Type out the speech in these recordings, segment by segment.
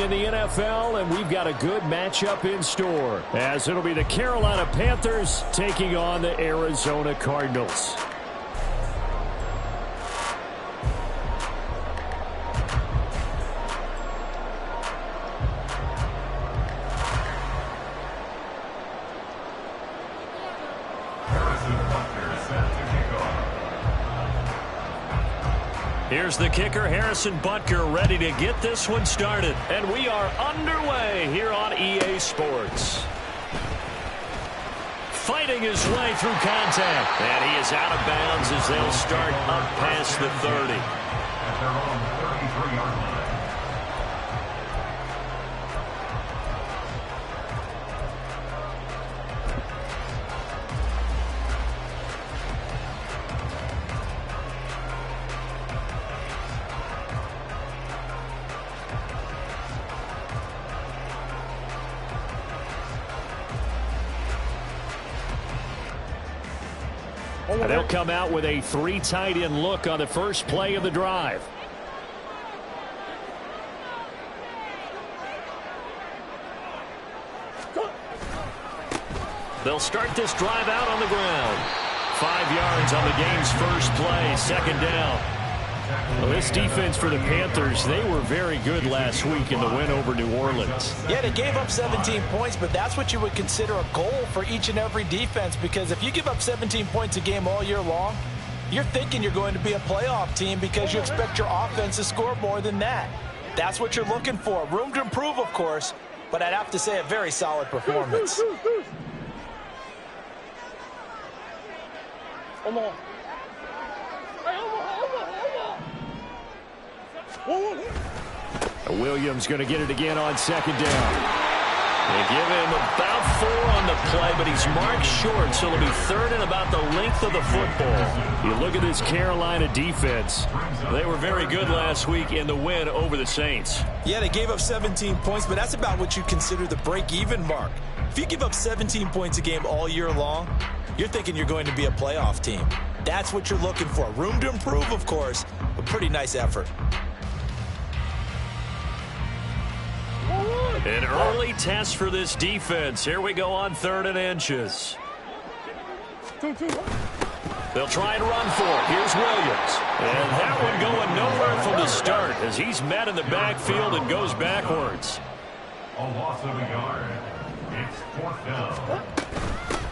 in the NFL, and we've got a good matchup in store, as it'll be the Carolina Panthers taking on the Arizona Cardinals. Here's the kicker, Harrison Butker, ready to get this one started. And we are underway here on EA Sports. Fighting his way through contact. And he is out of bounds as they'll start up past the 30. At their own 33-yard line. And they'll come out with a 3 tight end look on the first play of the drive. They'll start this drive out on the ground. 5 yards on the game's first play, second down. Well, this defense for the Panthers, they were very good last week in the win over New Orleans. Yeah, they gave up 17 points, but that's what you would consider a goal for each and every defense, because if you give up 17 points a game all year long, you're thinking you're going to be a playoff team because you expect your offense to score more than that. That's what you're looking for. Room to improve, of course, but I'd have to say a very solid performance. Come on. Williams going to get it again on second down. They give him about 4 on the play, but he's marked short, so it'll be third and about the length of the football. You look at this Carolina defense. They were very good last week in the win over the Saints. Yeah, they gave up 17 points, but that's about what you consider the break-even mark. If you give up 17 points a game all year long, you're thinking you're going to be a playoff team. That's what you're looking for. Room to improve, of course, but pretty nice effort. An early test for this defense. Here we go on 3rd and inches. They'll try and run for it. Here's Williams. And that one going nowhere from the start as he's met in the backfield and goes backwards. A loss of a yard. It's 4th down.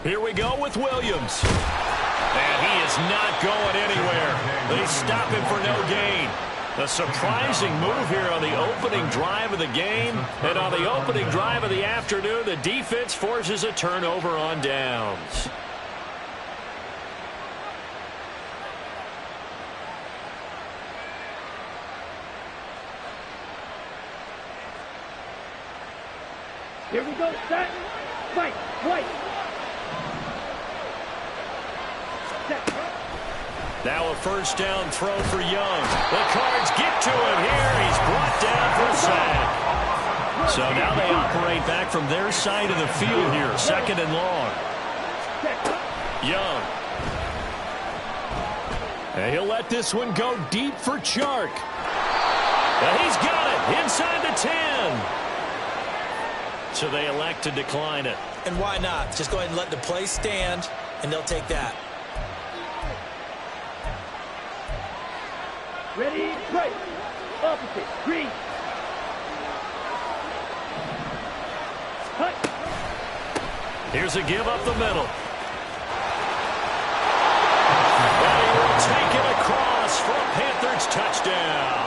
Here we go with Williams. And he is not going anywhere. They stop him for no gain. A surprising move here on the opening drive of the game. And on the opening drive of the afternoon, the defense forces a turnover on downs. Here we go, set, fight, wait. Set. Now a first down throw for Young. The Cards get to him here. He's brought down for a sack. So now they operate back from their side of the field here. 2nd and long. Young. And he'll let this one go deep for Chark. And he's got it inside the 10. So they elect to decline it. And why not? Just go ahead and let the play stand, and they'll take that. Ready, right. Opposite, green. Cut. Here's a give up the middle. And he will take it across for a Panthers touchdown.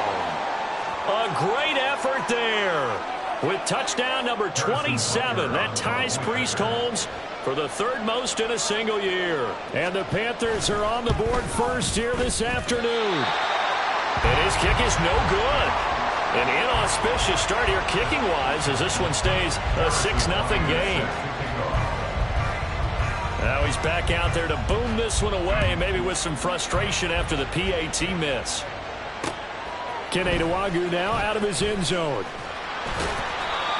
A great effort there. With touchdown number 27, that ties Priest Holmes for the 3rd most in a single year. And the Panthers are on the board first here this afternoon. And his kick is no good. An inauspicious start here kicking-wise as this one stays a 6-0 game. Now he's back out there to boom this one away, maybe with some frustration after the PAT miss. Kene Nwangwu now out of his end zone.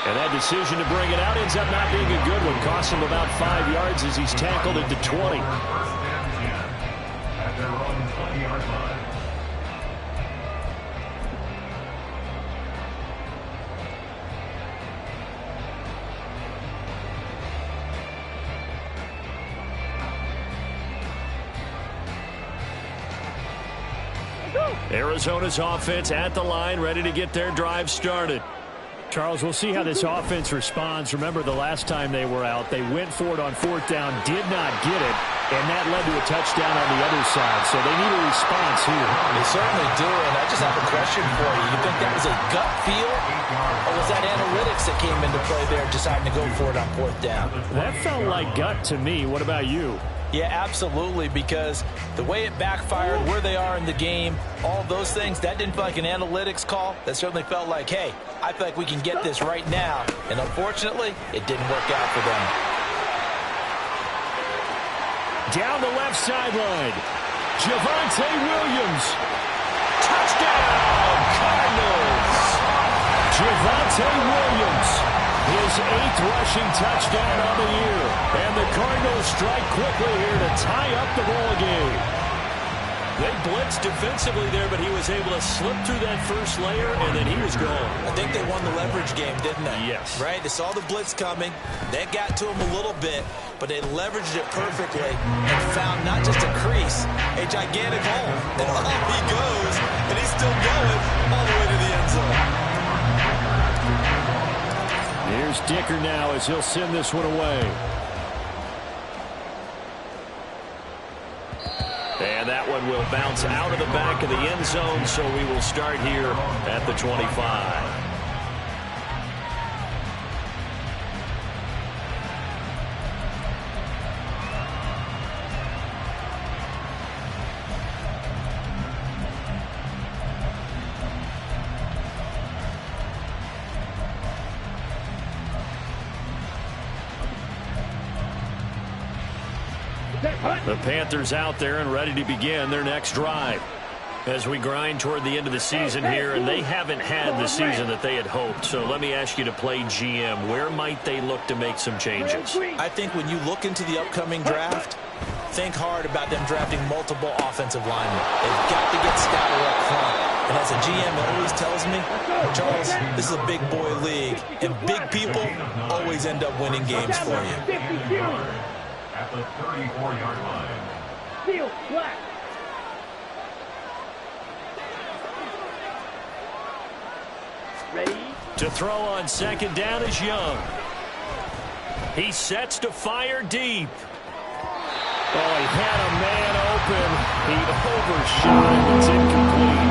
And that decision to bring it out ends up not being a good one. Costs him about 5 yards as he's tackled into 20. At their own 20-yard line. Arizona's offense at the line, ready to get their drive started. Charles, we'll see how this offense responds. Remember, the last time they were out, they went for it on 4th down, did not get it, and that led to a touchdown on the other side. So they need a response here. They certainly do, and I just have a question for you. You think that was a gut feel, or was that analytics that came into play there, deciding to go for it on 4th down? That felt like gut to me. What about you? Yeah, absolutely, because the way it backfired, where they are in the game, all those things, that didn't feel like an analytics call. That certainly felt like, hey, I feel like we can get this right now. And unfortunately, it didn't work out for them. Down the left sideline, Javonte Williams. Touchdown, Cardinals! Javonte Williams, his 8th rushing touchdown on the year. And the Cardinals strike quickly here to tie up the ball game. They blitzed defensively there, but he was able to slip through that first layer, and then he was gone. I think they won the leverage game, didn't they? Yes. Right? They saw the blitz coming. That got to him a little bit, but they leveraged it perfectly and found not just a crease, a gigantic hole. And off he goes, and he's still going all the way to the end zone. Here's Dicker now as he'll send this one away. And that one will bounce out of the back of the end zone, so we will start here at the 25. The Panthers out there and ready to begin their next drive. As we grind toward the end of the season here, and they haven't had the season that they had hoped. So let me ask you to play GM. Where might they look to make some changes? I think when you look into the upcoming draft, think hard about them drafting multiple offensive linemen. They've got to get stouter up front. And as a GM always tells me, Charles, this is a big boy league, and big people always end up winning games for you. At the 34-yard line. Seal, black. Ready? To throw on 2nd down is Young. He sets to fire deep. Oh, he had a man open. He overshot him. It's incomplete.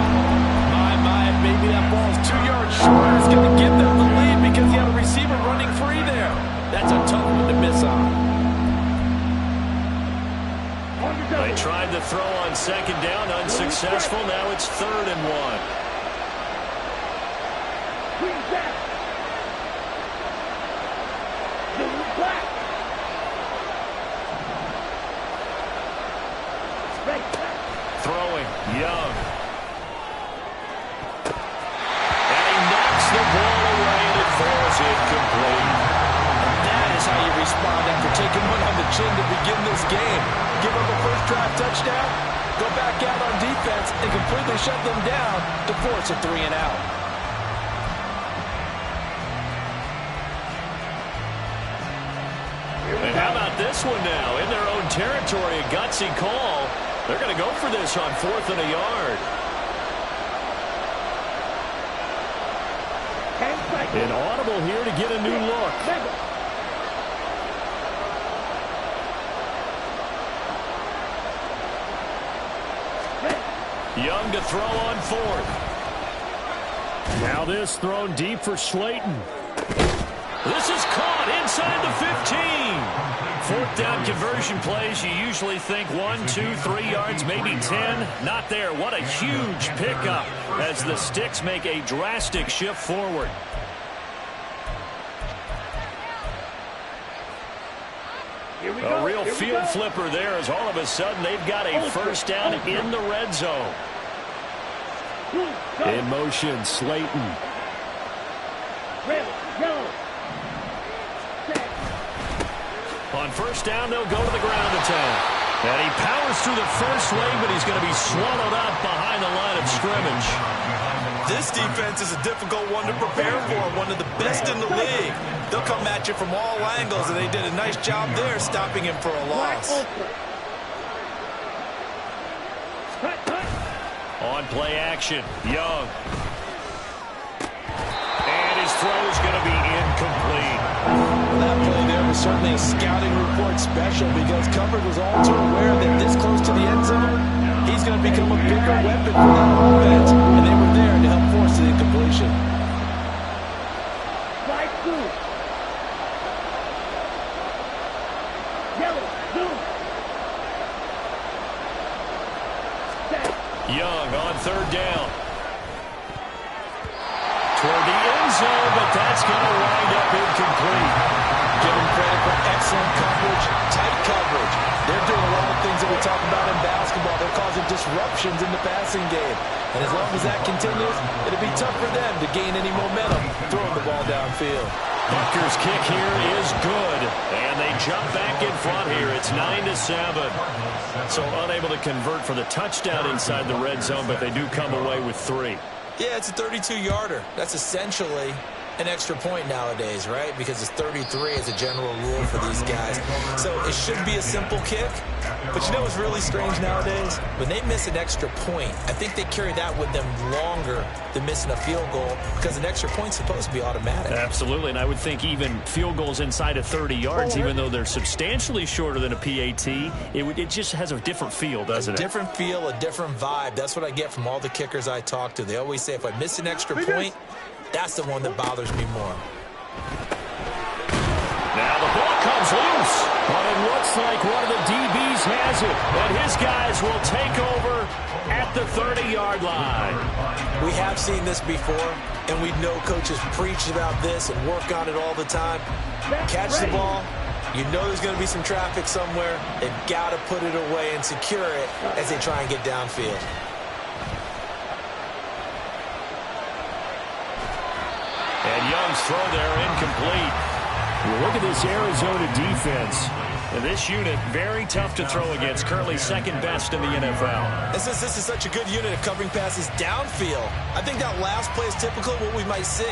My, maybe that ball's 2 yards short. It's going to give them the lead because he had a receiver running free there. That's a tough one to miss on. They tried to throw on 2nd down, unsuccessful. Now it's 3rd and 1. Green back. Black. Right back. Throwing, Young. And he knocks the ball away, and it falls incomplete. That is how you respond after taking one on the chin to begin this game. Give up a first drive touchdown, go back out on defense, and completely shut them down to force a 3 and out. And how about this one now? In their own territory, a gutsy call. They're going to go for this on 4th and a yard. An audible here to get a new look. Young to throw on 4th. Now this thrown deep for Slayton. This is caught inside the 15. 4th down conversion plays, you usually think 1, 2, 3 yards, maybe 10. Not there. What a huge pickup as the Sticks make a drastic shift forward. A real field flipper there as all of a sudden they've got a first down in the red zone. In motion, Slayton. On first down, they'll go to the ground attack. And he powers through the first wave, but he's going to be swallowed up behind the line of scrimmage. This defense is a difficult one to prepare for, one of the best in the league. They'll come at you from all angles, and they did a nice job there stopping him for a loss. On play action, Young. And his throw is going to be incomplete. Well, that play there was certainly a scouting report special because coverage was all too aware that this close to the end zone, he's going to become a bigger weapon for that offense, and they were there to help force the incompletion. Right through. Yellow, blue. Set. Young on third down. Toward the end zone, but that's going to wind up incomplete. Give them credit for excellent coverage, tight coverage. They're doing a lot of things that we talk about in basketball. They're causing disruptions in the passing game. And as long as that continues, it'll be tough for them to gain any momentum throwing the ball downfield. Butker's kick here is good, and they jump back in front here. It's 9-7. So unable to convert for the touchdown inside the red zone, but they do come away with 3. Yeah, it's a 32-yarder. That's essentially an extra point nowadays, right? Because it's 33 as a general rule for these guys. So it should be a simple kick. But you know what's really strange nowadays? When they miss an extra point, I think they carry that with them longer than missing a field goal because an extra point's supposed to be automatic. Absolutely, and I would think even field goals inside of 30 yards, even though they're substantially shorter than a PAT, it just has a different feel, doesn't it? A different feel, a different vibe. That's what I get from all the kickers I talk to. They always say if I miss an extra point, that's the one that bothers me more. Now the ball comes loose, but it looks like one of the DBs has it, and his guys will take over at the 30-yard line. We have seen this before, and we know coaches preach about this and work on it all the time. Catch the ball. You know there's going to be some traffic somewhere. They've got to put it away and secure it as they try and get downfield. And Young's throw there incomplete. Well, look at this Arizona defense. And this unit, very tough to throw against. Currently second best in the NFL. And since this is such a good unit of covering passes downfield, I think that last play is typical of what we might see.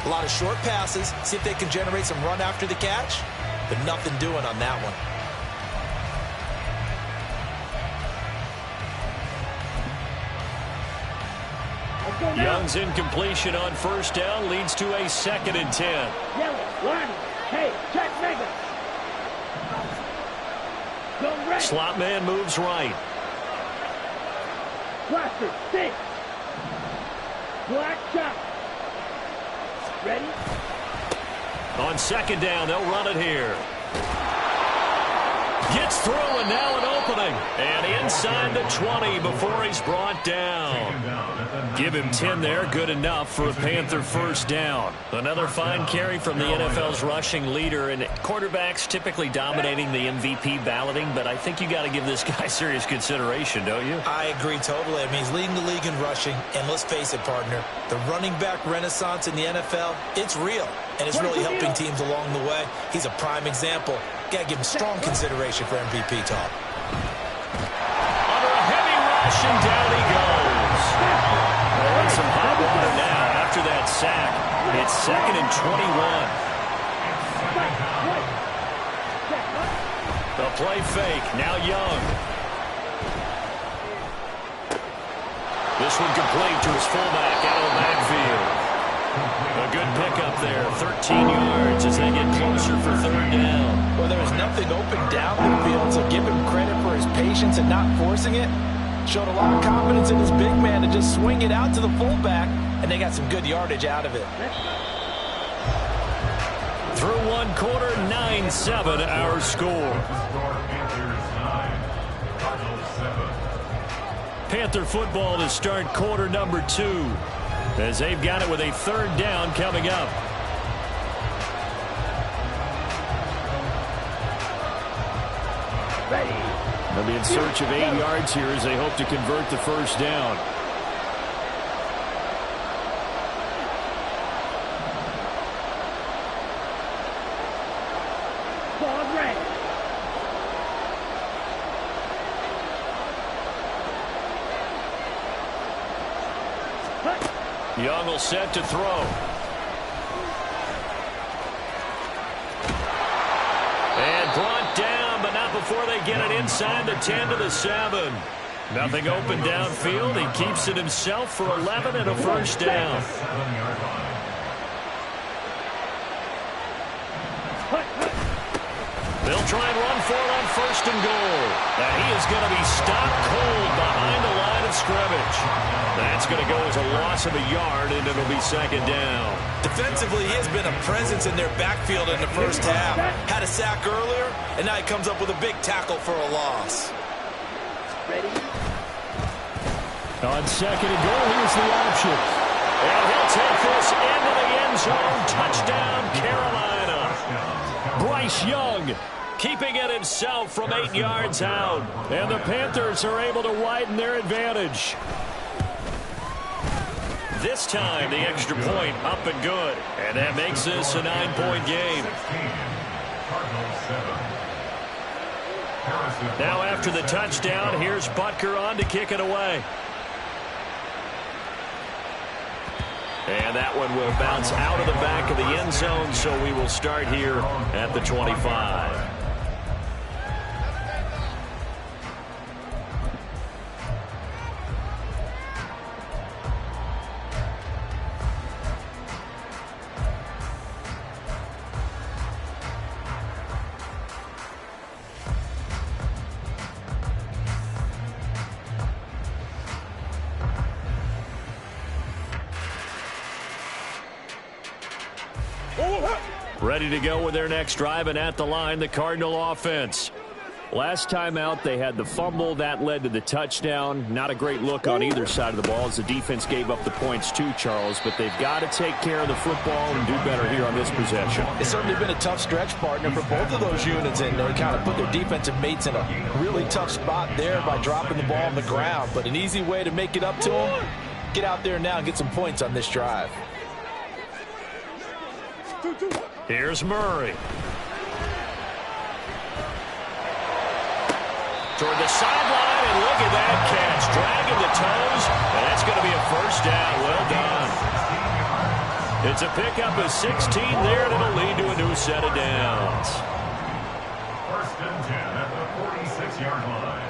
A lot of short passes, see if they can generate some run after the catch, but nothing doing on that one. Young's incompletion on first down leads to a 2nd and 10. Yellow, line. Hey, check mega. Go right. Slot man moves right. Cluster, 6. Black shot. Ready? On 2nd down, they'll run it here. Gets through, and now an opening. And inside the 20 before he's brought down. Give him 10 there, good enough for a Panther first down. Another fine carry from the NFL's rushing leader, and quarterbacks typically dominating the MVP balloting, but I think you got to give this guy serious consideration, don't you? I agree totally. I mean, he's leading the league in rushing, and let's face it, partner, the running back renaissance in the NFL, it's real, and it's really helping teams along the way. He's a prime example. Got to give him strong consideration for MVP talk. Under a heavy rush, and down he goes. They're in some hot water now after that sack. It's 2nd and 21. The play fake. Now Young. This one complete to his fullback out of the backfield. A good pickup there. 13 yards as they get closer for 3rd down. Well, there was nothing open down the field, so give him credit for his patience and not forcing it. Showed a lot of confidence in his big man to just swing it out to the fullback, and they got some good yardage out of it. Through one quarter, 9-7 our score. Panther football to start quarter number 2 as they've got it with a 3rd down coming up. They'll be in search of 8 yards here as they hope to convert the first down. Ball ready. Young will set to throw. And brought down, but not before they get it inside the 10 to the 7. Nothing open downfield. He keeps it himself for 11 and a first down. 7-yard line. They'll try and run for it on first and goal. And he is going to be stopped cold behind the line of scrimmage. That's going to go as a loss of a yard, and it'll be second down. Defensively, he has been a presence in their backfield in the first half. Had a sack earlier, and now he comes up with a big tackle for a loss. Ready? On second and goal, here's the option. And he'll take this into the end zone. Touchdown, Carolina. Bryce Young keeping it himself from 8 yards out. And the Panthers are able to widen their advantage. This time, the extra point up and good. And that makes this a 9-point game. 16. Cardinals 7. Harrison Now after the touchdown, here's Butker on to kick it away. And that one will bounce out of the back of the end zone, so we will start here at the 25. Ready to go with their next drive, and at the line, the Cardinal offense. Last time out, they had the fumble. That led to the touchdown. Not a great look on either side of the ball as the defense gave up the points too, Charles. But they've got to take care of the football and do better here on this possession. It's certainly been a tough stretch, partner, for both of those units, and they kind of put their defensive mates in a really tough spot there by dropping the ball on the ground. But an easy way to make it up to them, get out there now and get some points on this drive. Here's Murray. Toward the sideline, and look at that catch. Dragging the toes, and that's going to be a first down. Well done. It's a pickup of 16 there, and it'll lead to a new set of downs. First and 10 at the 46-yard line.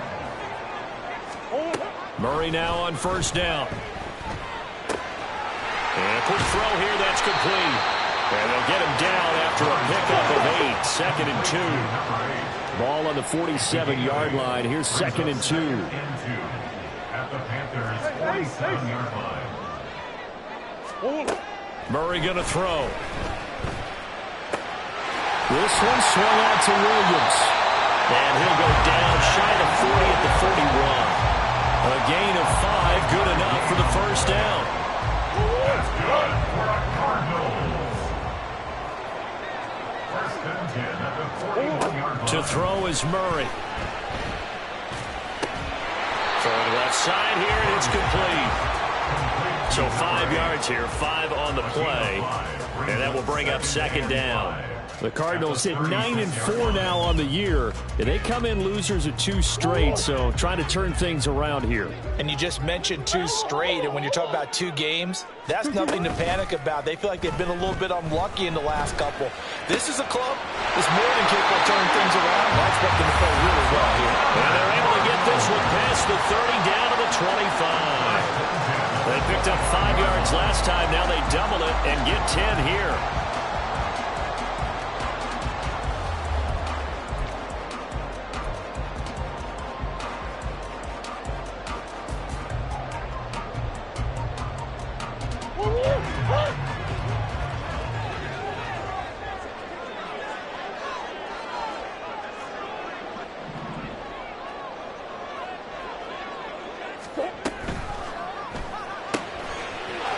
Murray now on first down. And a quick throw here, that's complete. And they'll get him down after a pickup of 8. Second and 2. Ball on the 47-yard line. Here's second and 2. At the Panthers 47-yard line. Murray going to throw. This one swung out to Williams. And he'll go down shy of 40 at the 41. A gain of 5, good enough for the first down. That's good for a Cardinals. First and 10 at the 41-yard line. To throw is Murray. Throwing left side here, and it's complete. So 5 yards here, 5 on the play. And that will bring up second down. The Cardinals hit 9-4 now on the year. And they come in losers of 2 straight, so trying to turn things around here. And you just mentioned 2 straight, and when you're talking about 2 games, that's nothing to panic about. They feel like they've been a little bit unlucky in the last couple. This is a club that's more than capable of turning things around. I expect them to play really well here. And they're able to get this one past the 30 down to the 25. They picked up 5 yards last time. Now they double it and get 10 here.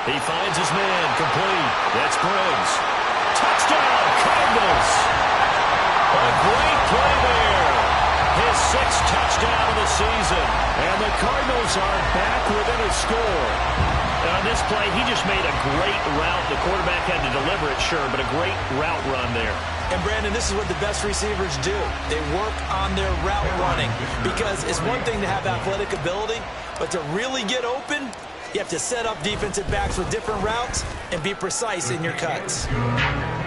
He finds his man, complete. That's Briggs. Touchdown, Cardinals. A great play there. His 6th touchdown of the season. And the Cardinals are back within a score. On this play, he just made a great route. The quarterback had to deliver it, sure, but a great route run there. And, Brandon, this is what the best receivers do. They work on their route running because it's one thing to have athletic ability, but to really get open, you have to set up defensive backs with different routes and be precise in your cuts.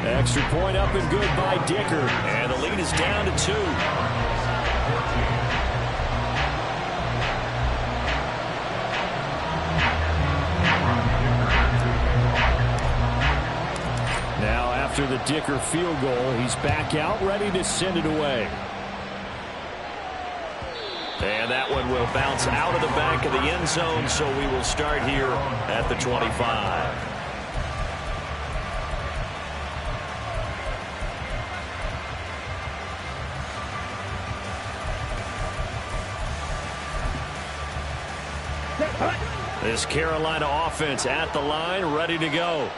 Extra point up and good by Dicker. And the lead is down to 2. Now after the Dicker field goal, he's back out, ready to send it away. And that one will bounce out of the back of the end zone, so we will start here at the 25. This Carolina offense at the line, ready to go.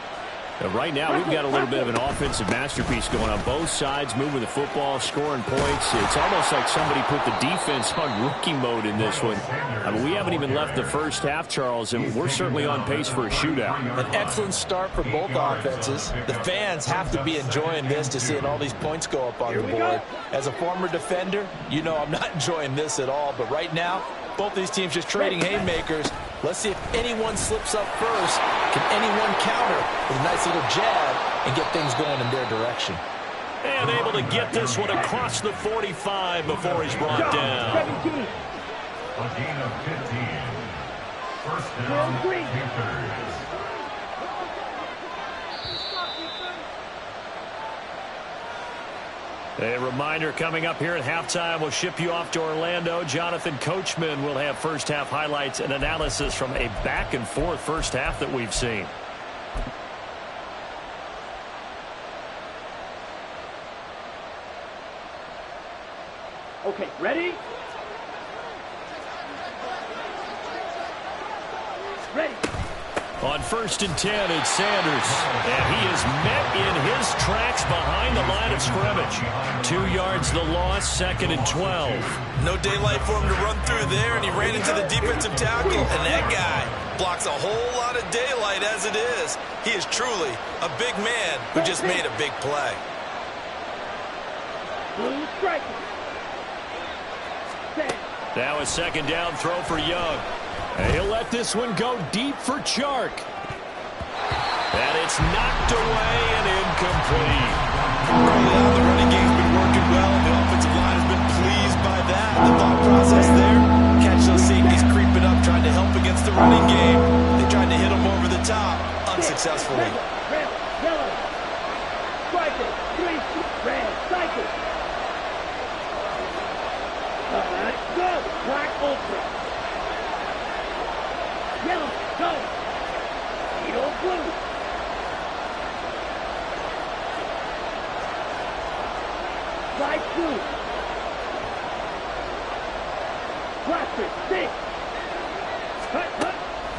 Right now, we've got a little bit of an offensive masterpiece going on both sides, moving the football, scoring points. It's almost like somebody put the defense on rookie mode in this one. I mean, we haven't even left the first half, Charles, and we're certainly on pace for a shootout. An excellent start for both offenses. The fans have to be enjoying this to seeing all these points go up on the board. As a former defender, you know I'm not enjoying this at all. But right now, both these teams just trading haymakers. Let's see if anyone slips up first. Can anyone counter with a nice little jab and get things going in their direction? And able to get this one across the 45 before he's brought down. 17. A gain of 15. First down, Panthers. A reminder coming up here at halftime. We'll ship you off to Orlando. Jonathan Coachman will have first half highlights and analysis from a back and forth first half that we've seen. Okay, ready? Ready. On 1st and 10, it's Sanders. And he is met in his tracks behind the line of scrimmage. 2 yards the loss, 2nd and 12. No daylight for him to run through there, and he ran into the defensive tackle. And that guy blocks a whole lot of daylight as it is. He is truly a big man who just made a big play. Blue strike. Now a 2nd down throw for Young. And he'll let this one go deep for Chark. And it's knocked away and incomplete. The running game's been working well. The offensive line has been pleased by that. The thought process there, catch those safeties creeping up, trying to help against the running game. They tried to hit them over the top, unsuccessfully. Red, yellow. Strike it. 3, red, cycle. Go. Black ultra. Yellow, go. Yellow, blue. Light blue. Blaster, 6. Cut.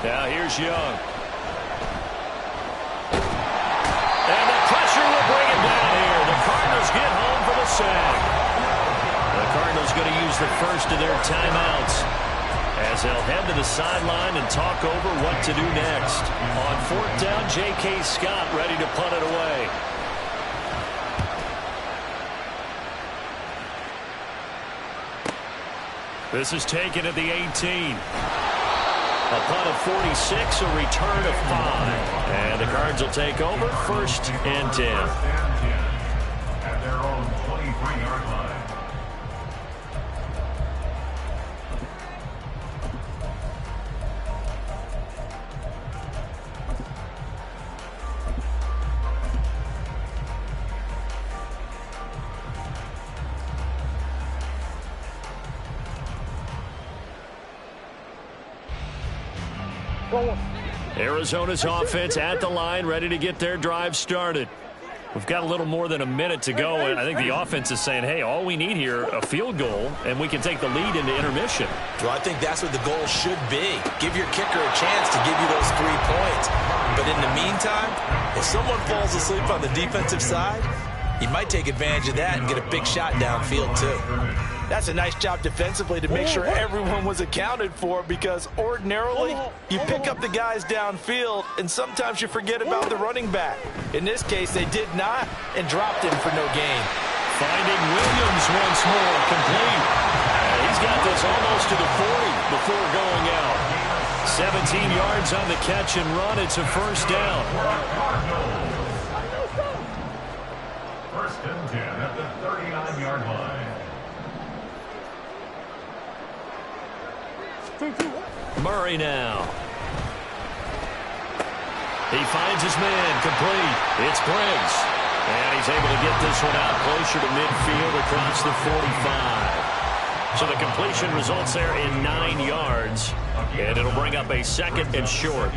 Now here's Young. And the pressure will bring it down here. The Cardinals get home for the sack. The Cardinals going to use the first of their timeouts as they'll head to the sideline and talk over what to do next. On 4th down, J.K. Scott ready to punt it away. This is taken at the 18. A punt of 46, a return of 5. And the Cards will take over 1st and 10. At their own 23-yard line. Arizona's offense at the line, ready to get their drive started. We've got a little more than a minute to go, and I think the offense is saying, hey, all we need here, a field goal, and we can take the lead into intermission. Well, I think that's what the goal should be. Give your kicker a chance to give you those 3 points. But in the meantime, if someone falls asleep on the defensive side, he might take advantage of that and get a big shot downfield, too. That's a nice job defensively to make sure everyone was accounted for, because ordinarily you pick up the guys downfield and sometimes you forget about the running back. In this case, they did not and dropped him for no gain. Finding Williams once more, complete. He's got this almost to the 40 before going out. 17 yards on the catch and run. It's a 1st down. 1st and 10 at the 39-yard line. Murray now. He finds his man, complete. It's Briggs. And he's able to get this one out closer to midfield across the 45. So the completion results there in 9 yards. And it'll bring up a 2nd and short.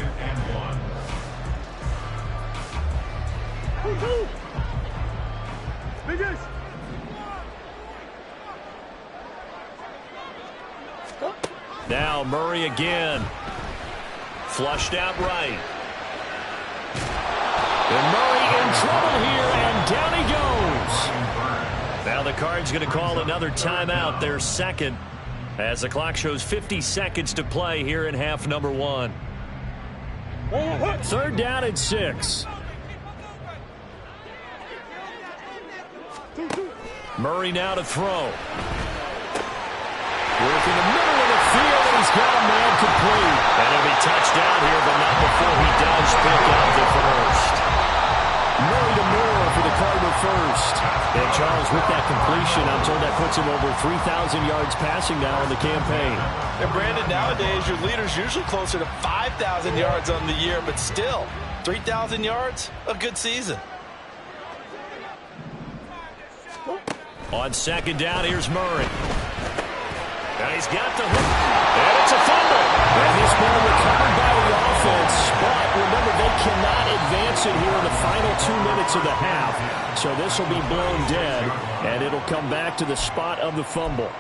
Now Murray again. Flushed out right. And Murray in trouble here, and down he goes. Now the Cards going to call another timeout, their 2nd, as the clock shows 50 seconds to play here in half number 1. 3rd down and 6. Murray now to throw. Working the middle of the field, and he's got a man complete. And he'll be touchdown here, but not before he does pick up the first. Murray to Moore for the Cardinal first. And Charles, with that completion, I'm told that puts him over 3,000 yards passing now in the campaign. And Brandon, nowadays your leader's usually closer to 5,000 yards on the year, but still, 3,000 yards, a good season. On 2nd down, here's Murray. And he's got the hook. And it's a fumble. And this ball recovered by the offense. But remember, they cannot advance it here in the final 2 minutes of the half. So this will be blown dead. And it'll come back to the spot of the fumble.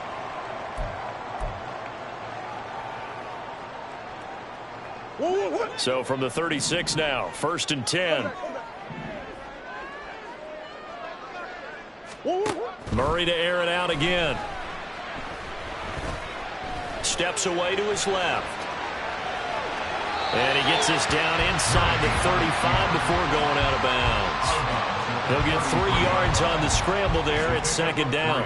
So from the 36 now, 1st and 10. Murray to air it out again. Steps away to his left. And he gets this down inside the 35 before going out of bounds. He'll get 3 yards on the scramble there. It's 2nd down.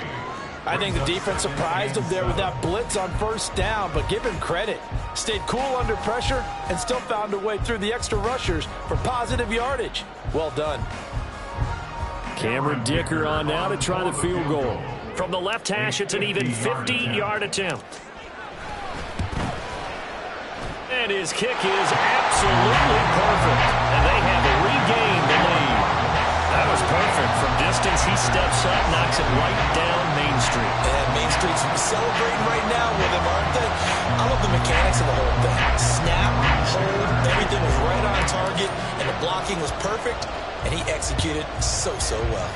I think the defense surprised him there with that blitz on 1st down, but give him credit. Stayed cool under pressure and still found a way through the extra rushers for positive yardage. Well done. Cameron Dicker on now to try the field goal. From the left hash, it's an even 50-yard attempt. And his kick is absolutely perfect. And they have regained the lead. That was perfect. From distance, he steps up, knocks it right down Main Street. And Main Street's celebrating right now with him, aren't they? I love the mechanics of the whole thing. Snap, hold, everything was right on target, and the blocking was perfect, and he executed so well.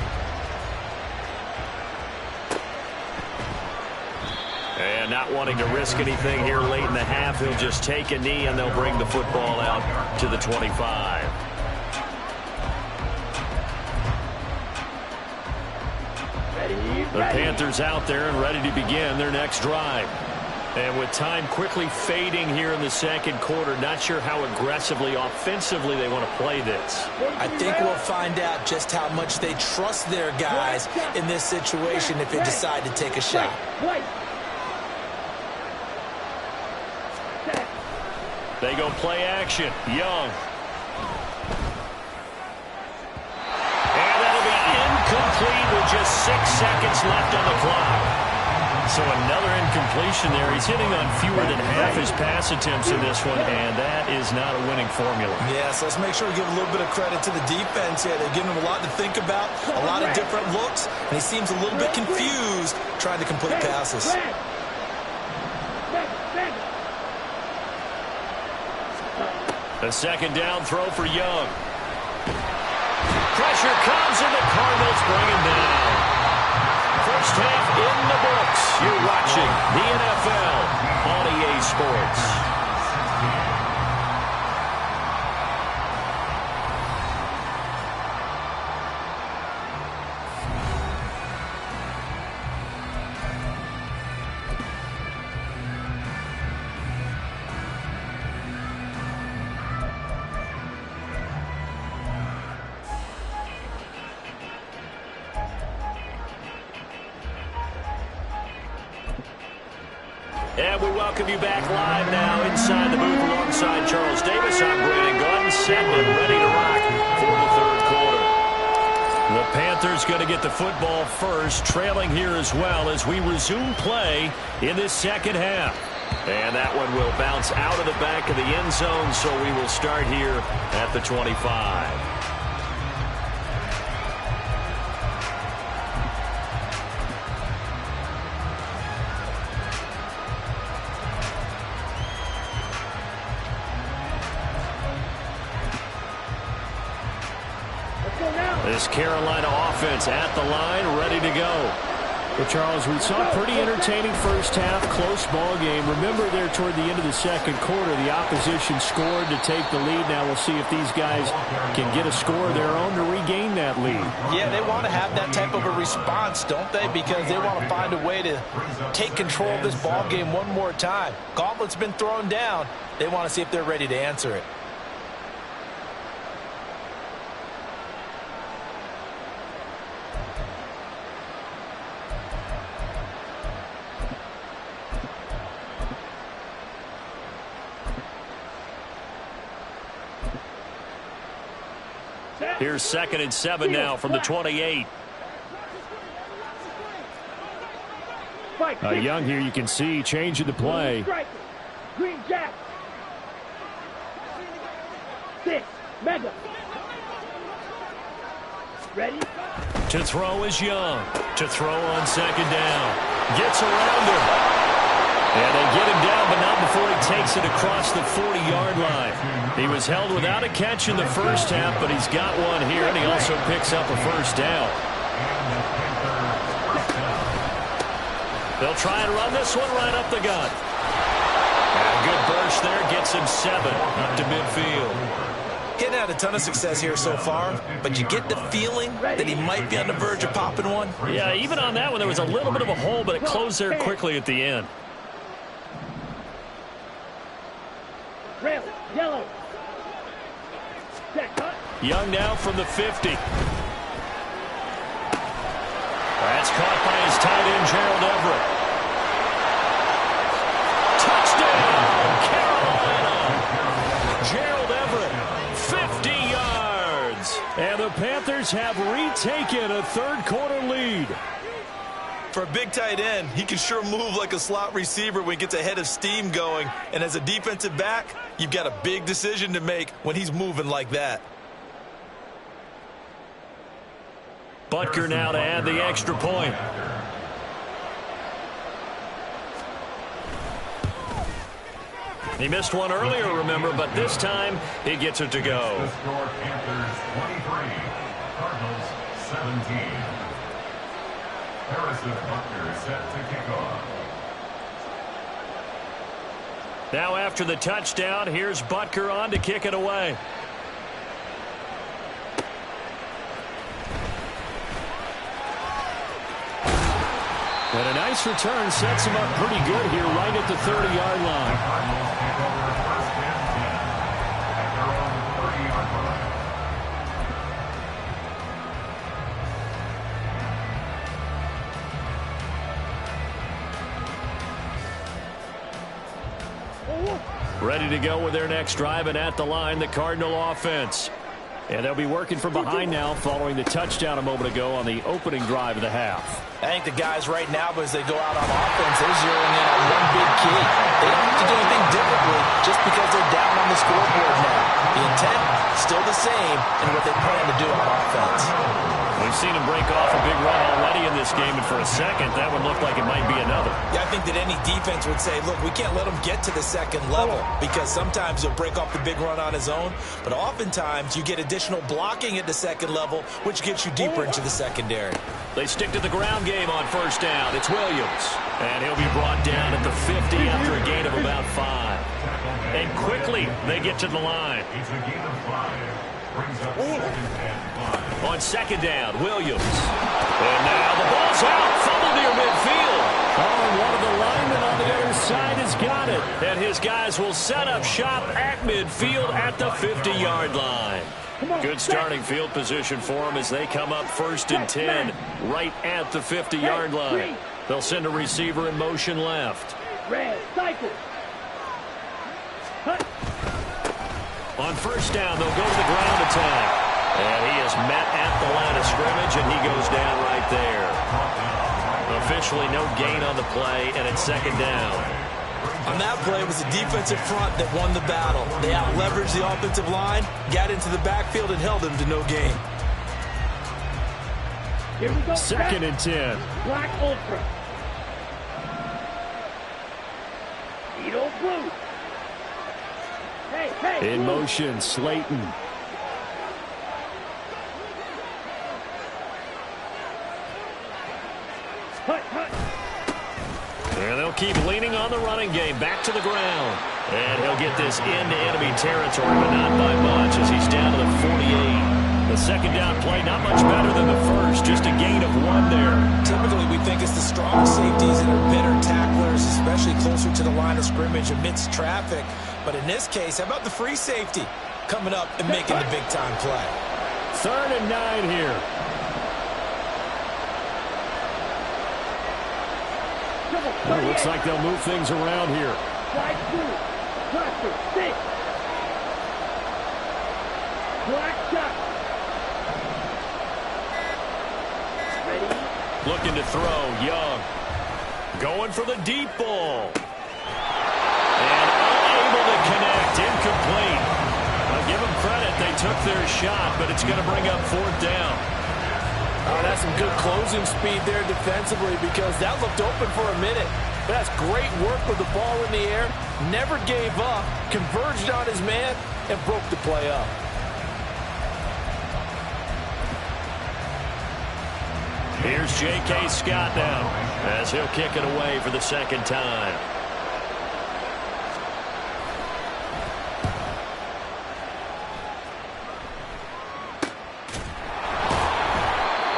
And not wanting to risk anything here late in the half, he'll just take a knee, and they'll bring the football out to the 25. The Panthers out there and ready to begin their next drive. And with time quickly fading here in the 2nd quarter, not sure how aggressively, offensively they want to play this. I think we'll find out just how much they trust their guys in this situation if they decide to take a shot. They go play action. Young. And that'll be incomplete with just 6 seconds left on the clock. So another incompletion there. He's hitting on fewer than half his pass attempts in this one, and that is not a winning formula. Yes, let's make sure we give a little bit of credit to the defense here. They've given him a lot to think about, a lot of different looks, and he seems a little bit confused trying to complete passes. A 2nd down throw for Young. Pressure comes, and the Cardinals bring him down. First half in the books. You're watching the NFL on EA Sports. And we welcome you back live now inside the booth alongside Charles Davis. I'm Brandon Gunn, set and ready to rock for the 3rd quarter. The Panthers going to get the football first, trailing here as well as we resume play in this 2nd half. And that one will bounce out of the back of the end zone, so we will start here at the 25. This Carolina offense at the line, ready to go. Well, Charles, we saw a pretty entertaining first half, close ball game. Remember there toward the end of the second quarter, the opposition scored to take the lead. Now we'll see if these guys can get a score of their own to regain that lead. Yeah, they want to have that type of a response, don't they? Because they want to find a way to take control of this ball game one more time. Gauntlet's been thrown down. They want to see if they're ready to answer it. Here's 2nd and 7 now from the 28. Young here, you can see, changing the play. Green Jack. 6. Mega. Ready? To throw is Young. To throw on 2nd down. Gets around him. And they get him down, but not before he takes it across the 40-yard line. He was held without a catch in the first half, but he's got one here, and he also picks up a first down. They'll try and run this one right up the gut. And a good burst there gets him 7 up to midfield. Getting had a ton of success here so far, but you get the feeling that he might be on the verge of popping one. Yeah, even on that one, there was a little bit of a hole, but it closed there quickly at the end. Red, yellow. Young now from the 50. That's caught by his tight end, Gerald Everett. Touchdown, Carolina. Gerald Everett, 50 yards. And the Panthers have retaken a third-quarter lead. For a big tight end, he can sure move like a slot receiver when he gets a head of steam going. And as a defensive back, you've got a big decision to make when he's moving like that. Butker now to add the extra point. He missed one earlier, remember, but this time he gets it to go. The score, Panthers 23, Cardinals 17. Harrison Butker set to kick off. Now after the touchdown, here's Butker on to kick it away. And a nice return sets him up pretty good here right at the 30-yard line. Cardinals take over first and 10 at their own 30-yard line. Ready to go with their next drive, and at the line, the Cardinal offense. And they'll be working from behind now following the touchdown a moment ago on the opening drive of the half. I think the guys right now, as they go out on offense, they're zeroing in on one big key. They don't have to do anything differently just because they're down on the scoreboard now. The intent, still the same, and what they plan to do on offense. We've seen him break off a big run already in this game, and for a second, that would look like it might be another. Yeah, I think that any defense would say, look, we can't let him get to the second level because sometimes he'll break off the big run on his own, but oftentimes you get additional blocking at the second level, which gets you deeper into the secondary. They stick to the ground game on first down. It's Williams, and he'll be brought down at the 50 after a gain of about 5. And quickly, they get to the line. It's a gain of 5. Brings up 2nd and 5. On second down, Williams. And now the ball's out. Fumble near midfield. Oh, and one of the linemen on the other side has got it. And his guys will set up shop at midfield at the 50-yard line. Good starting field position for them as they come up 1st and 10 right at the 50-yard line. They'll send a receiver in motion left. Red, cycle. On first down, they'll go to the ground attack. And he is met at the line of scrimmage, and he goes down right there. Officially no gain on the play, and it's 2nd down. On that play, it was the defensive front that won the battle. They out-leveraged the offensive line, got into the backfield, and held them to no gain. Here we go. 2nd and 10. Black Ultra. Edo Blue. Hey, In Blue. motion, Slayton. Hut, hut. And they'll keep leaning on the running game. Back to the ground. And he'll get this into enemy territory, but not by much as he's down to the 48. The second down play, not much better than the first. Just a gain of 1 there. Typically, we think it's the strong safeties that are better tacklers, especially closer to the line of scrimmage amidst traffic. But in this case, how about the free safety coming up and making the big-time play? 3rd and 9 here. Well, it looks like they'll move things around here. Side 2. Cluster 6. Black shot. Ready? Looking to throw, Young. Going for the deep ball. And unable to connect, incomplete. I'll give them credit, they took their shot, but it's going to bring up 4th down. Oh, that's some good closing speed there defensively because that looked open for a minute. But that's great work with the ball in the air. Never gave up, converged on his man, and broke the play up. Here's J.K. Scott now as he'll kick it away for the 2nd time.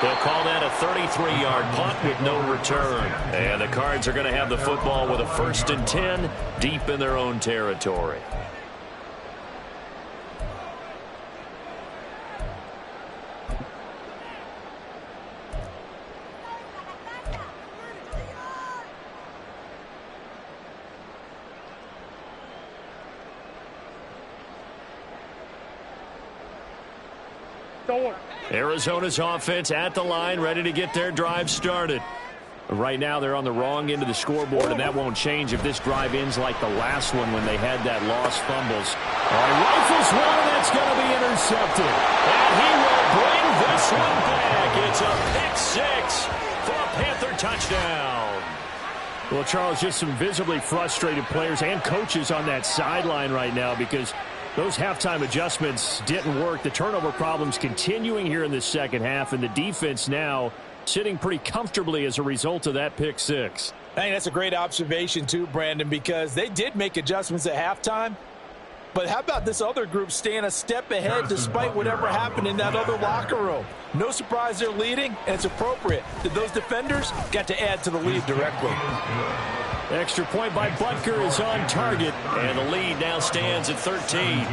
They'll call that a 33-yard punt with no return. And the Cards are going to have the football with a 1st and 10 deep in their own territory. Arizona's offense at the line, ready to get their drive started. Right now, they're on the wrong end of the scoreboard, and that won't change if this drive ends like the last one when they had that lost fumbles. Rifles one, that's going to be intercepted. And he will bring this one back. It's a pick 6 for a Panther touchdown. Well, Charles, just some visibly frustrated players and coaches on that sideline right now because those halftime adjustments didn't work. The turnover problems continuing here in the second half, and the defense now sitting pretty comfortably as a result of that pick 6. I think that's a great observation too, Brandon, because they did make adjustments at halftime. But how about this other group staying a step ahead despite whatever happened in that other locker room? No surprise they're leading, and it's appropriate that those defenders got to add to the lead directly. Extra point by Butker is on target. And the lead now stands at 13.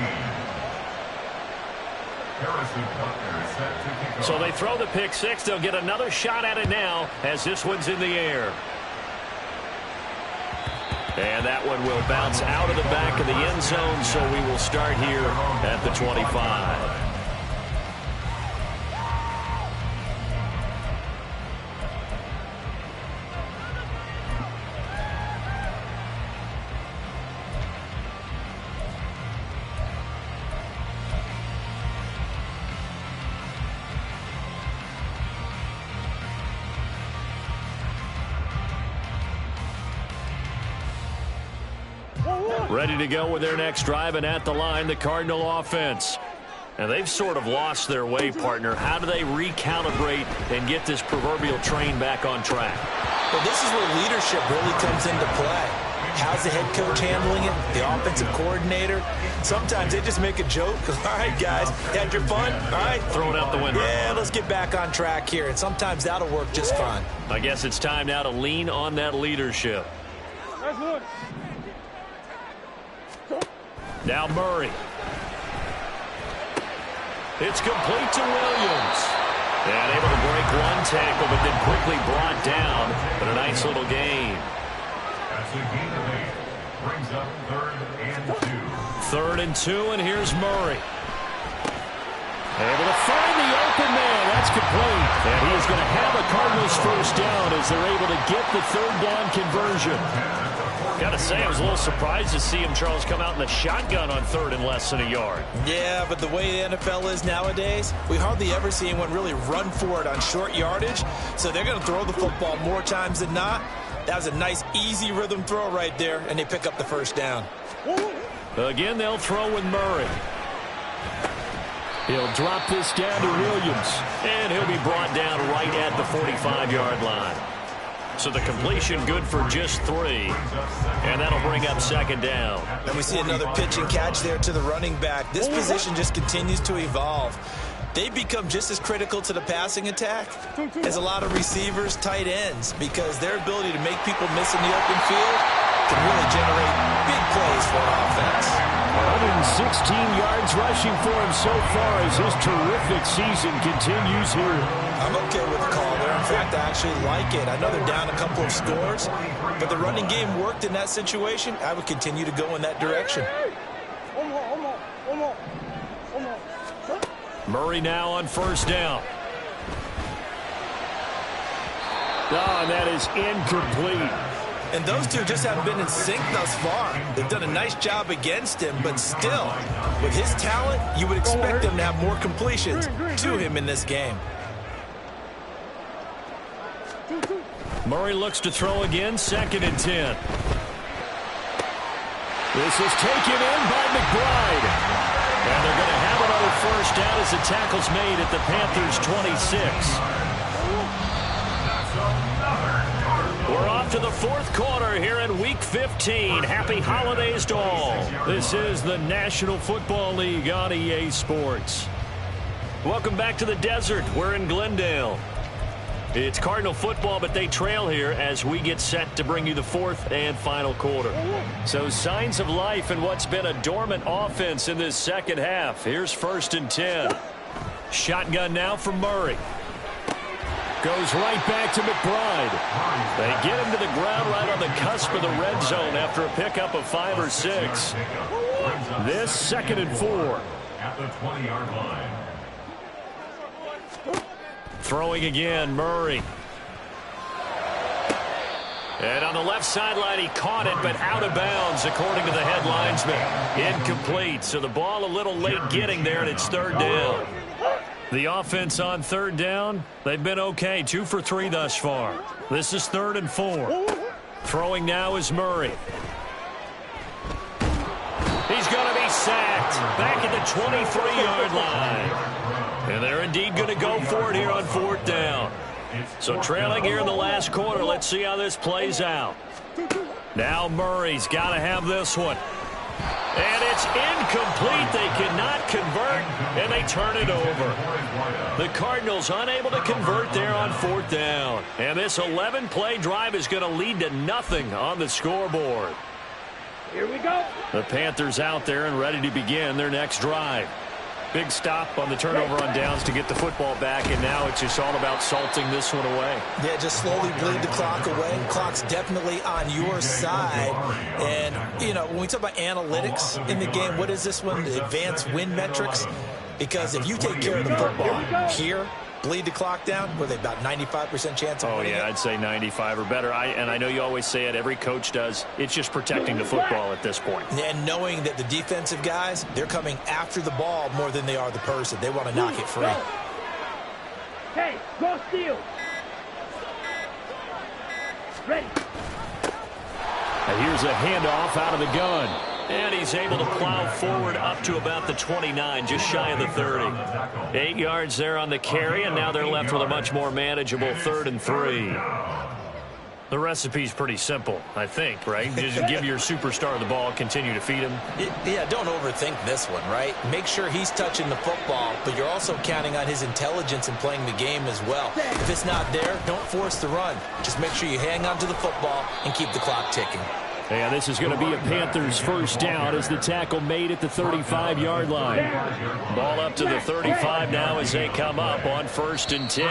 So they throw the pick 6. They'll get another shot at it now as this one's in the air. And that one will bounce out of the back of the end zone, so we will start here at the 25. Ready to go with their next drive, and at the line, the Cardinal offense. And they've sort of lost their way, partner. How do they recalibrate and get this proverbial train back on track? Well, this is where leadership really comes into play. How's the head coach handling it? The offensive coordinator? Sometimes they just make a joke. All right, guys, had your fun? All right. Throw it out the window. Yeah, let's get back on track here. And sometimes that'll work just fine. I guess it's time now to lean on that leadership. Now Murray. It's complete to Williams. And able to break one tackle, but then quickly brought down. But a nice little gain. That's a gain of 8. Brings up 3rd and 2. 3rd and 2, and here's Murray. Able to find the open man. That's complete. And he's going to have a Cardinals first down as they're able to get the third down conversion. Gotta say, I was a little surprised to see him, Charles, come out in the shotgun on third and less than a yard. Yeah, but the way the NFL is nowadays, we hardly ever see anyone really run for it on short yardage. So they're going to throw the football more times than not. That was a nice, easy rhythm throw right there, and they pick up the first down. Again, they'll throw with Murray. He'll drop this down to Williams, and he'll be brought down right at the 45-yard line. So the completion good for just 3, and that'll bring up second down. And we see another pitch and catch there to the running back. This position just continues to evolve. They become just as critical to the passing attack as a lot of receivers, tight ends, because their ability to make people miss in the open field can really generate big plays for an offense. 116 yards rushing for him so far as his terrific season continues here. I'm okay with the call there. In fact, I actually like it. I know they're down a couple of scores, but the running game worked in that situation. I would continue to go in that direction. Murray now on first down. Oh, and that is incomplete. And those two just haven't been in sync thus far. They've done a nice job against him, but still, with his talent, you would expect them to have more completions to him in this game. Murray looks to throw again, 2nd and 10. This is taken in by McBride. And they're going to have another first down as the tackle's made at the Panthers' 26. We're off to the 4th quarter here in Week 15. Happy holidays to all. This is the National Football League on EA Sports. Welcome back to the desert. We're in Glendale. It's Cardinal football, but they trail here as we get set to bring you the 4th and final quarter. So signs of life in what's been a dormant offense in this second half. Here's 1st and 10. Shotgun now for Murray. Goes right back to McBride. They get him to the ground right on the cusp of the red zone after a pickup of 5 or 6. This 2nd and 4. At the 20-yard line. Throwing again, Murray. And on the left sideline, he caught it, but out of bounds, according to the head linesman. Incomplete, so the ball a little late getting there, and it's 3rd down. The offense on 3rd down, they've been okay, 2 for 3 thus far. This is 3rd and 4. Throwing now is Murray. He's going to be sacked back at the 23-yard line. And they're indeed going to go for it here on 4th down. So trailing here in the last quarter, let's see how this plays out. Now Murray's got to have this one. And it's incomplete. They cannot convert, and they turn it over. The Cardinals unable to convert there on 4th down. And this 11-play drive is going to lead to nothing on the scoreboard. Here we go. The Panthers out there and ready to begin their next drive. Big stop on the turnover on downs to get the football back, and now it's just all about salting this one away. Yeah, just slowly bleed the clock away. Clock's definitely on your side. And, you know, when we talk about analytics in the game, what is this one? The advanced win metrics? Because if you take care of the football here, bleed the clock down, were they about 95% chance of winning it? I'd say 95 or better. And I know you always say it, every coach does. It's just protecting the football at this point. And knowing that the defensive guys, they're coming after the ball more than they are the person. They want to knock it free. Hey, go steal. Ready. And here's a handoff out of the gun. And he's able to plow forward up to about the 29, just shy of the 30. 8 yards there on the carry, and now they're left with a much more manageable 3rd and 3. The recipe's pretty simple, I think, right? Just give your superstar the ball, continue to feed him. Yeah, don't overthink this one, right? Make sure he's touching the football, but you're also counting on his intelligence in playing the game as well. If it's not there, don't force the run. Just make sure you hang on to the football and keep the clock ticking. And this is going to be a Panthers first down as the tackle made at the 35-yard line. Ball up to the 35 now as they come up on 1st and 10.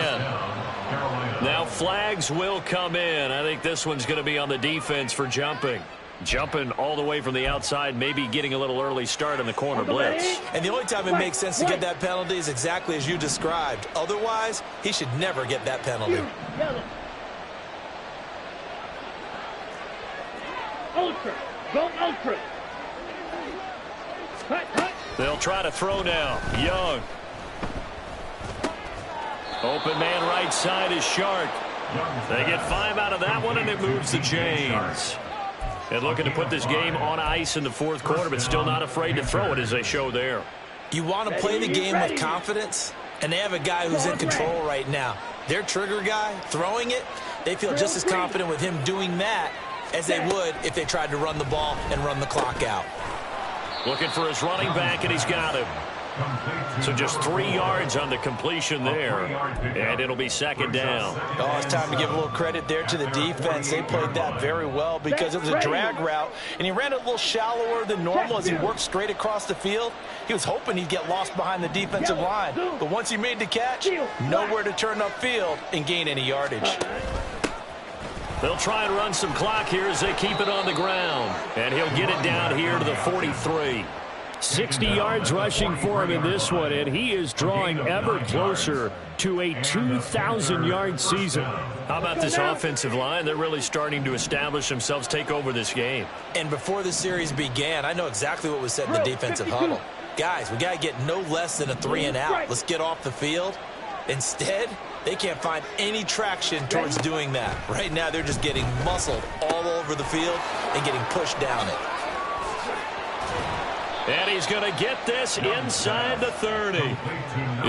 Now flags will come in. I think this one's going to be on the defense for jumping. Jumping all the way from the outside, maybe getting a little early start in the corner blitz. And the only time it makes sense to get that penalty is exactly as you described. Otherwise, he should never get that penalty. Yellow. Ultra. Go ultra. Cut. They'll try to throw now. Young. Open man right side is Shark. They get 5 out of that one, and it moves the chains. And looking to put this game on ice in the fourth quarter, but still not afraid to throw it as they show there. You want to play the game with confidence, and they have a guy who's in control right now. Their trigger guy, throwing it, they feel just as confident with him doing that as they would if they tried to run the ball and run the clock out. Looking for his running back, and he's got him. So just 3 yards on the completion there, and it'll be second down. Oh, it's time to give a little credit there to the defense. They played that very well because it was a drag route, and he ran it a little shallower than normal as he worked straight across the field. He was hoping he'd get lost behind the defensive line, but once he made the catch, nowhere to turn upfield and gain any yardage. They'll try and run some clock here as they keep it on the ground, and he'll get it down here to the 43. 60 yards rushing for him in this one, and he is drawing ever closer to a 2,000-yard season. How about this offensive line? They're really starting to establish themselves, take over this game. And before the series began, I know exactly what was said in the defensive huddle. Guys, we got to get no less than a 3 and out. Let's get off the field. Instead, they can't find any traction towards doing that. Right now, they're just getting muscled all over the field and getting pushed down it. And he's going to get this inside the 30.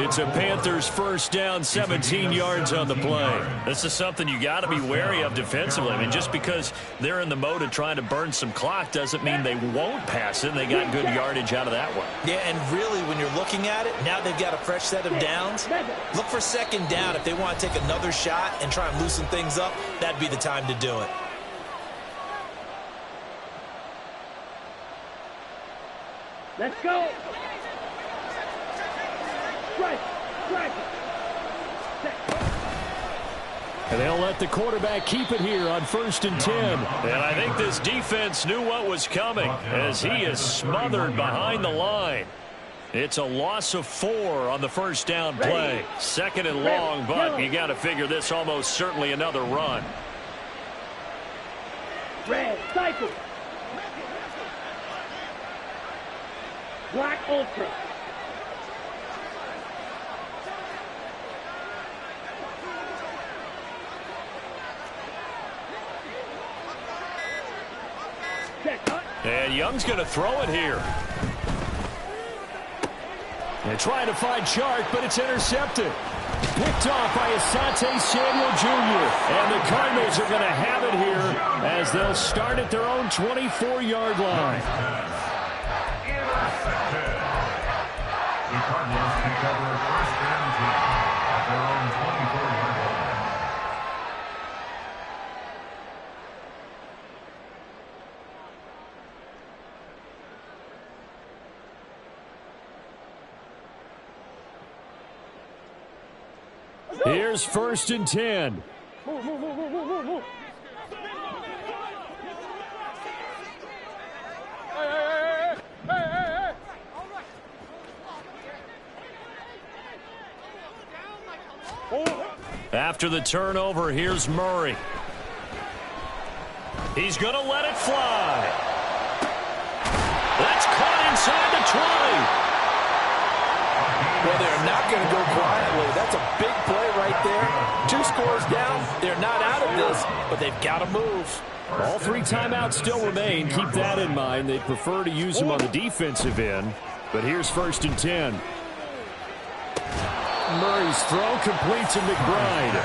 It's a Panthers first down, 17 yards on the play. This is something you got to be wary of defensively. I mean, just because they're in the mode of trying to burn some clock doesn't mean they won't pass it. And they got good yardage out of that one. Yeah, and really, when you're looking at it, now they've got a fresh set of downs. Look for second down. If they want to take another shot and try and loosen things up, that'd be the time to do it. Let's go. Strike. And they'll let the quarterback keep it here on 1st and 10. And I think this defense knew what was coming as he is smothered behind the line. It's a loss of 4 on the first down play. Second and long, but you got to figure this almost certainly another run. Red, cycle. Black ultra. And Young's going to throw it here. They're trying to find Shark, but it's intercepted. Picked off by Asante Samuel Jr. And the Cardinals are going to have it here as they'll start at their own 24-yard line. The Cardinals take over first down at their own 24-yard line. Here's 1st and 10. Move. After the turnover, here's Murray. He's going to let it fly. That's caught inside the 20. Well, they're not going to go quietly. That's a big play right there. 2 scores down. They're not out of this, but they've got to move. All 3 timeouts still remain. Keep that in mind. They prefer to use them on the defensive end. But here's 1st and 10. Murray's throw complete to McBride.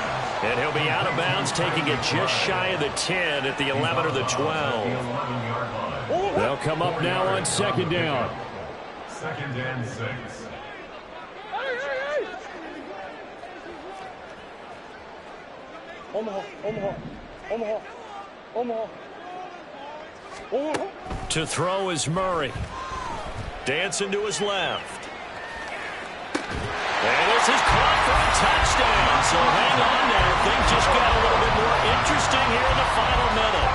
And he'll be out of bounds, taking it just shy of the 10 at the 11 or the 12. They'll come up now on 2nd down. 2nd and 6. To throw is Murray. Dancing to his left. And this is caught for a touchdown. So hang on there. Things just got a little bit more interesting here in the final minute.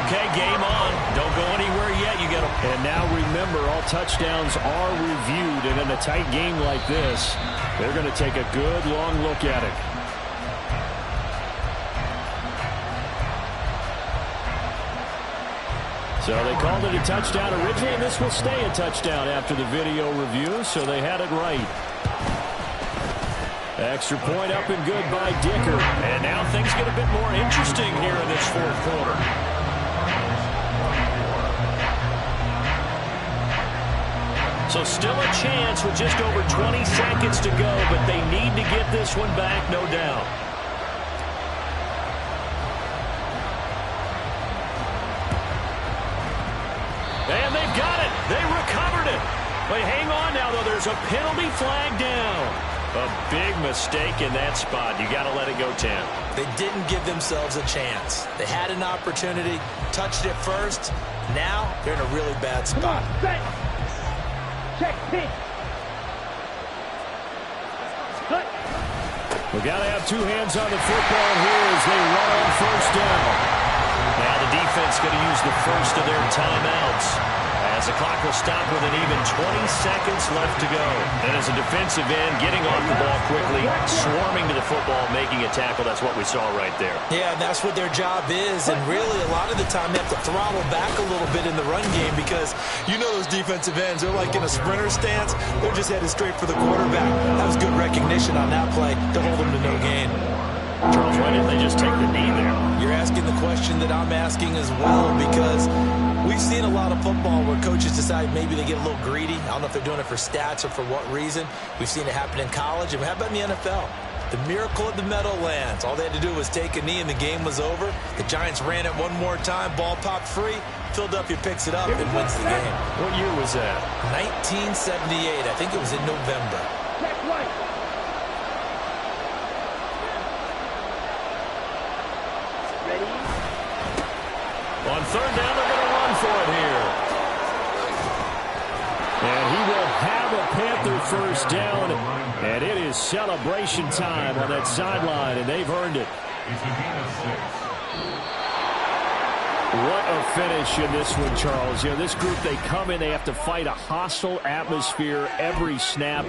Okay, game on. Well, touchdowns are reviewed, and in a tight game like this, they're going to take a good long look at it. So they called it a touchdown originally, and this will stay a touchdown after the video review, so they had it right. Extra point up and good by Dicker. And now things get a bit more interesting here in this fourth quarter. So still a chance with just over 20 seconds to go, but they need to get this one back, no doubt. And they've got it. They recovered it. But hang on now, though. There's a penalty flag down. A big mistake in that spot. You got to let it go, Tam. They didn't give themselves a chance. They had an opportunity, touched it first. Now they're in a really bad spot. Set. Check pitch. Cut. We've got to have two hands on the football here as they run on first down. Now the defense going to use the first of their timeouts as the clock will stop with an even 20 seconds left to go. And as a defensive end, getting off the ball quickly, swarming to the football, making a tackle, that's what we saw right there. Yeah, and that's what their job is. And really, a lot of the time, they have to throttle back a little bit in the run game because you know those defensive ends, they're like in a sprinter stance. They're just headed straight for the quarterback. That was good recognition on that play to hold them to no gain. Charles, why didn't they just take the knee there? You're asking the question that I'm asking as well, because we've seen a lot of football where coaches decide maybe they get a little greedy. I don't know if they're doing it for stats or for what reason. We've seen it happen in college, and how about in the NFL? The miracle of the Meadowlands. All they had to do was take a knee, and the game was over. The Giants ran it one more time. Ball popped free. Philadelphia picks it up and wins the game. What year was that? 1978. I think it was in November. Check right. Ready? On third down, they're going to run for it here. And he will have a Panther first down. And it is celebration time on that sideline, and they've earned it. It's a gain of 6. What a finish in this one, Charles. You know, this group, they come in, they have to fight a hostile atmosphere every snap.